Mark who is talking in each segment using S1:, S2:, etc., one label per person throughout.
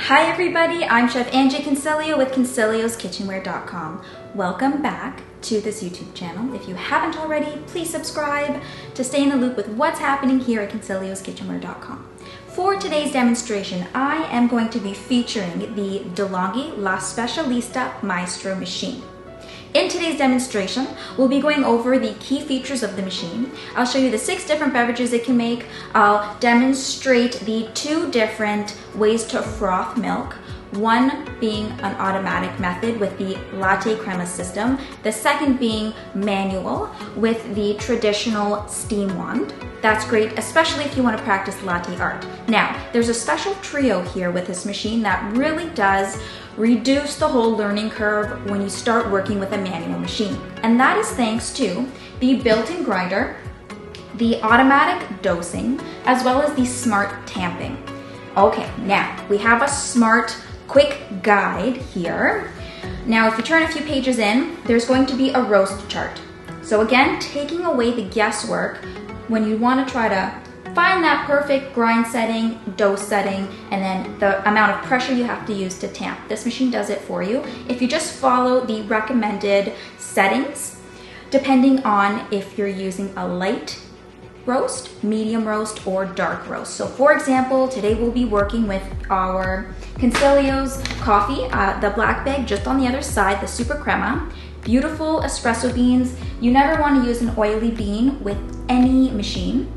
S1: Hi everybody, I'm Chef Angie Consiglio with Consiglioskitchenware.com. Welcome back to this YouTube channel. If you haven't already, please subscribe to stay in the loop with what's happening here at Consiglioskitchenware.com. For today's demonstration, I am going to be featuring the DeLonghi La Specialista Maestro machine. In today's demonstration, we'll be going over the key features of the machine. I'll show you the 6 different beverages it can make. I'll demonstrate the 2 different ways to froth milk, one being an automatic method with the Latte Crema system, the second being manual with the traditional steam wand. That's great, especially if you want to practice latte art. Now, there's a special trio here with this machine that really does reduce the whole learning curve when you start working with a manual machine. And that is thanks to the built-in grinder, the automatic dosing, as well as the smart tamping. Okay, now we have a smart quick guide here. Now, if you turn a few pages in, there's going to be a roast chart. So again, taking away the guesswork when you want to try to find that perfect grind setting, dose setting, and then the amount of pressure you have to use to tamp. This machine does it for you. If you just follow the recommended settings, depending on if you're using a light roast, medium roast, or dark roast. So for example, today we'll be working with our Consiglio's coffee, the black bag just on the other side, the super crema. Beautiful espresso beans. You never want to use an oily bean with any machine.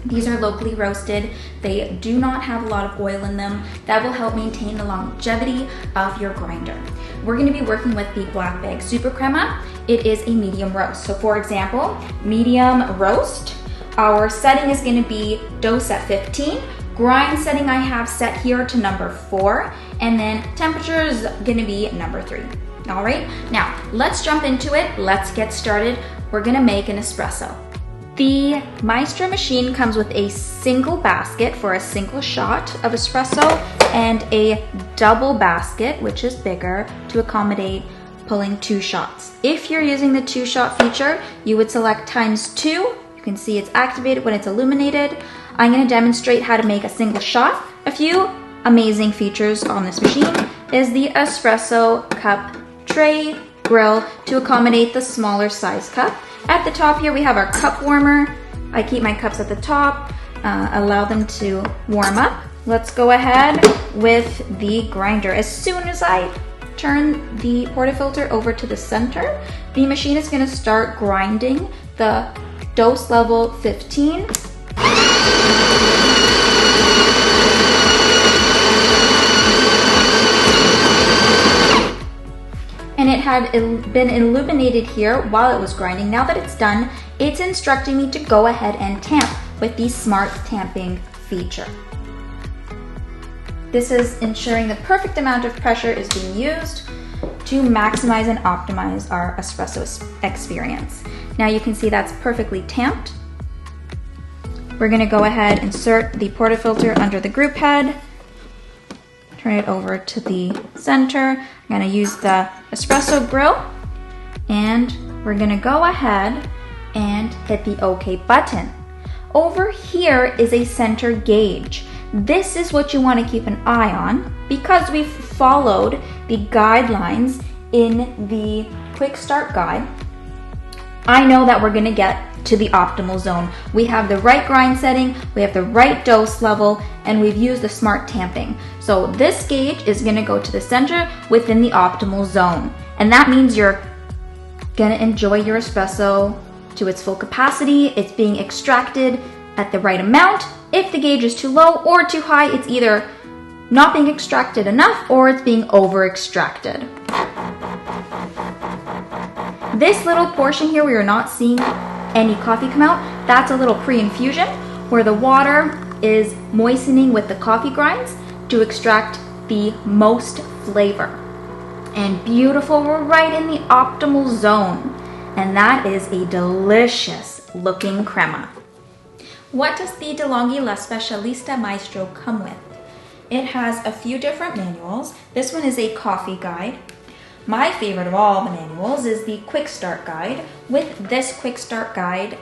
S1: These are locally roasted. They do not have a lot of oil in them. That will help maintain the longevity of your grinder. We're going to be working with the black bag super crema. It is a medium roast. So for example, medium roast, our setting is going to be dose at 15. Grind setting I have set here to number 4. And then temperature is going to be number 3. All right, now let's jump into it. Let's get started. We're going to make an espresso. The Maestro machine comes with a single basket for a single shot of espresso and a double basket, which is bigger, to accommodate pulling 2 shots. If you're using the 2-shot feature, you would select ×2. You can see it's activated when it's illuminated. I'm going to demonstrate how to make a single shot. A few amazing features on this machine is the espresso cup tray grill to accommodate the smaller size cup. At the top here we have our cup warmer. I keep my cups at the top, allow them to warm up. Let's go ahead with the grinder. As soon as I turn the portafilter over to the center, the machine is going to start grinding the dose level 15. And it had been illuminated here while it was grinding. Now that it's done, it's instructing me to go ahead and tamp with the smart tamping feature. This is ensuring the perfect amount of pressure is being used to maximize and optimize our espresso experience. Now you can see that's perfectly tamped. We're gonna go ahead and insert the portafilter under the group head, turn it over to the center. I'm gonna use the espresso grill, and we're gonna go ahead and hit the OK button. Over here is a center gauge. This is what you want to keep an eye on because we've followed the guidelines in the quick start guide. I know that we're gonna get to the optimal zone. We have the right grind setting, we have the right dose level, and we've used the smart tamping. So this gauge is gonna go to the center within the optimal zone. And that means you're gonna enjoy your espresso to its full capacity. It's being extracted at the right amount. If the gauge is too low or too high, it's either not being extracted enough or it's being over extracted. This little portion here, we are not seeing any coffee come out. That's a little pre-infusion where the water is moistening with the coffee grinds to extract the most flavor. And beautiful, we're right in the optimal zone. And that is a delicious looking crema. What does the DeLonghi La Specialista Maestro come with? It has a few different manuals. This one is a coffee guide. My favorite of all the manuals is the Quick Start Guide. With this Quick Start Guide,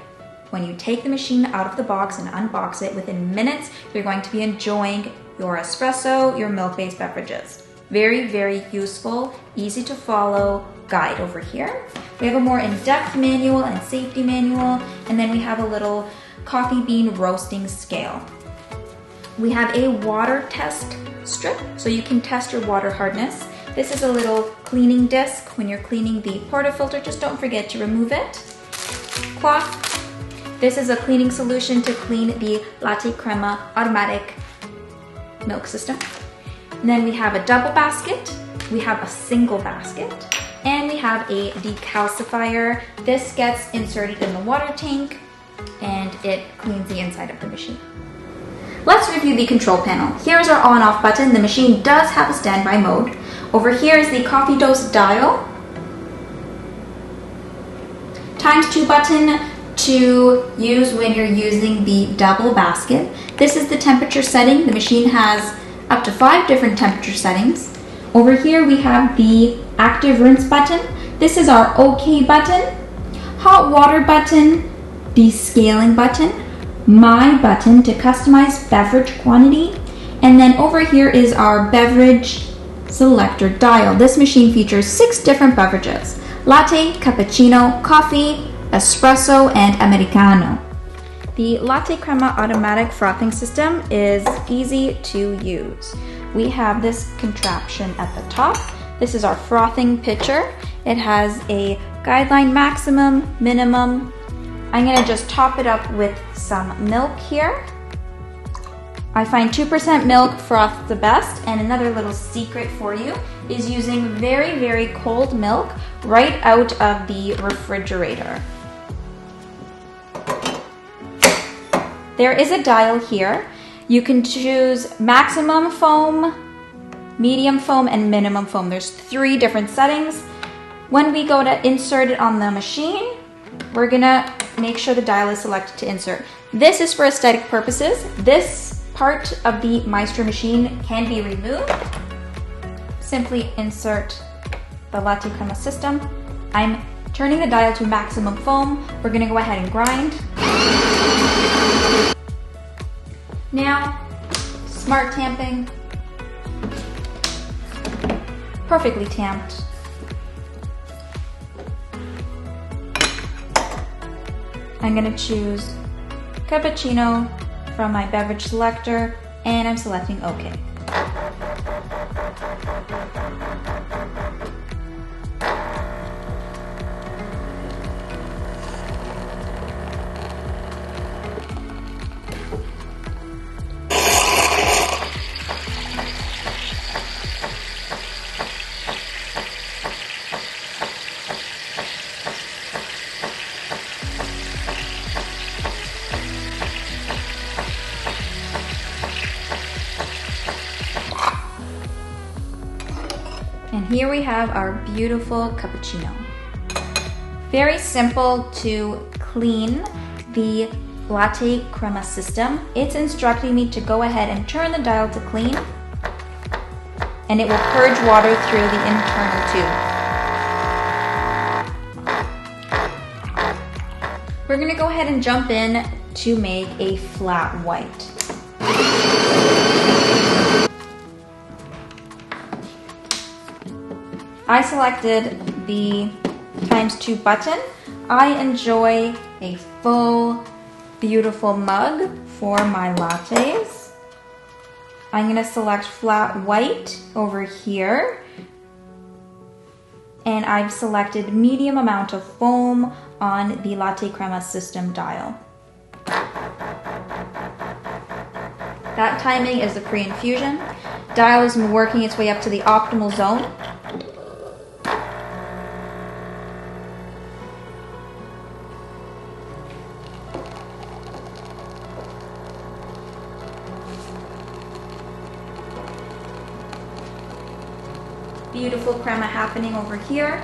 S1: when you take the machine out of the box and unbox it, within minutes, you're going to be enjoying your espresso, your milk-based beverages. Very, very useful, easy to follow guide over here. We have a more in-depth manual and safety manual, and then we have a little coffee bean roasting scale. We have a water test strip, so you can test your water hardness. This is a little cleaning disc. When you're cleaning the portafilter, just don't forget to remove it. Cloth. This is a cleaning solution to clean the Latte Crema automatic milk system. And then we have a double basket, we have a single basket, and we have a decalcifier. This gets inserted in the water tank and it cleans the inside of the machine. Let's review the control panel. Here's our on-off button. The machine does have a standby mode. Over here is the coffee dose dial. ×2 button to use when you're using the double basket. This is the temperature setting. The machine has up to 5 different temperature settings. Over here we have the active rinse button. This is our OK button. Hot water button, descaling button, my button to customize beverage quantity, and then over here is our beverage selector dial. This machine features 6 different beverages: latte, cappuccino, coffee, espresso, and americano. The Latte Crema automatic frothing system is easy to use. We have this contraption at the top. This is our frothing pitcher. It has a guideline maximum, minimum. I'm gonna just top it up with some milk here. I find 2% milk froth the best, and another little secret for you is using very, very cold milk right out of the refrigerator. There is a dial here. You can choose maximum foam, medium foam, and minimum foam. There's 3 different settings. When we go to insert it on the machine, we're gonna make sure the dial is selected to insert. This is for aesthetic purposes. This part of the Maestro machine can be removed. Simply insert the Latte Crema system. I'm turning the dial to maximum foam. We're gonna go ahead and grind. Now, smart tamping. Perfectly tamped. I'm gonna choose cappuccino from my beverage selector, and I'm selecting OK. And here we have our beautiful cappuccino. Very simple to clean the Latte Crema system. It's instructing me to go ahead and turn the dial to clean, and it will purge water through the internal tube. We're gonna go ahead and jump in to make a flat white. I selected the ×2 button. I enjoy a full, beautiful mug for my lattes. I'm gonna select flat white over here. And I've selected medium amount of foam on the Latte Crema system dial. That timing is the pre-infusion. Dial is working its way up to the optimal zone. Beautiful crema happening over here.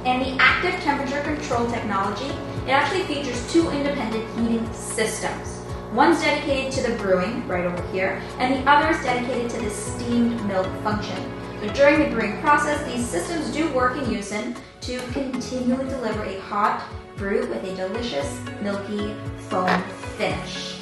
S1: And the active temperature control technology, it actually features 2 independent heating systems. One's dedicated to the brewing, right over here, and the other is dedicated to the steamed milk function. So during the brewing process, these systems do work in unison to continually deliver a hot, brew with a delicious, milky foam finish.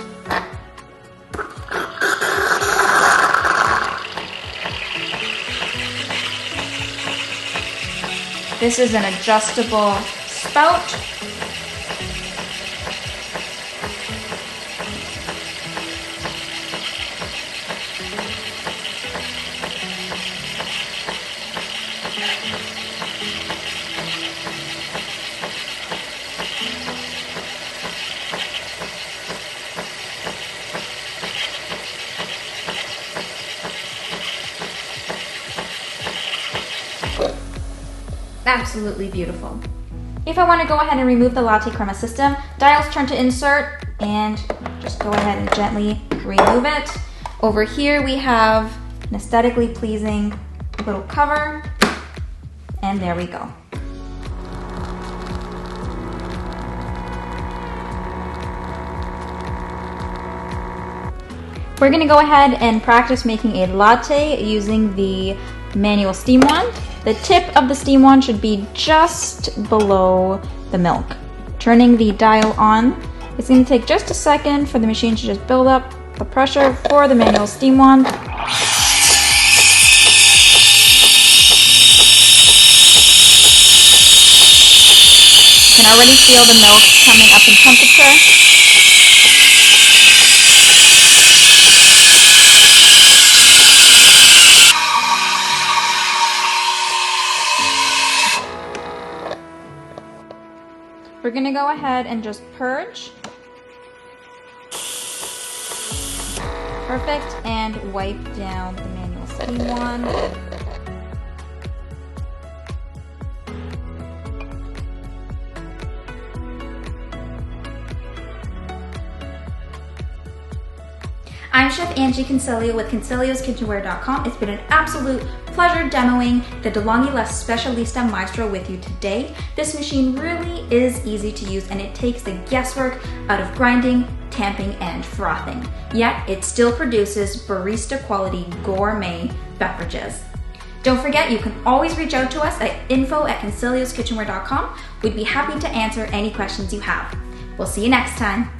S1: This is an adjustable spout. Absolutely beautiful. If I want to go ahead and remove the latte crema system, dials turn to insert and just go ahead and gently remove it. Over here we have an aesthetically pleasing little cover, and there we go. We're going to go ahead and practice making a latte using the manual steam wand. The tip of the steam wand should be just below the milk. Turning the dial on, it's going to take just a second for the machine to just build up the pressure for the manual steam wand. Can already feel the milk coming up in temperature. We're going to go ahead and just purge. Perfect. And wipe down the manual steam wand. I'm Chef Angie Consiglio with Consiglioskitchenware.com. It's been an absolute pleasure demoing the DeLonghi La Specialista Maestro with you today. This machine really is easy to use and it takes the guesswork out of grinding, tamping, and frothing. Yet it still produces barista-quality gourmet beverages. Don't forget, you can always reach out to us at info@Consiglioskitchenware.com. We'd be happy to answer any questions you have. We'll see you next time.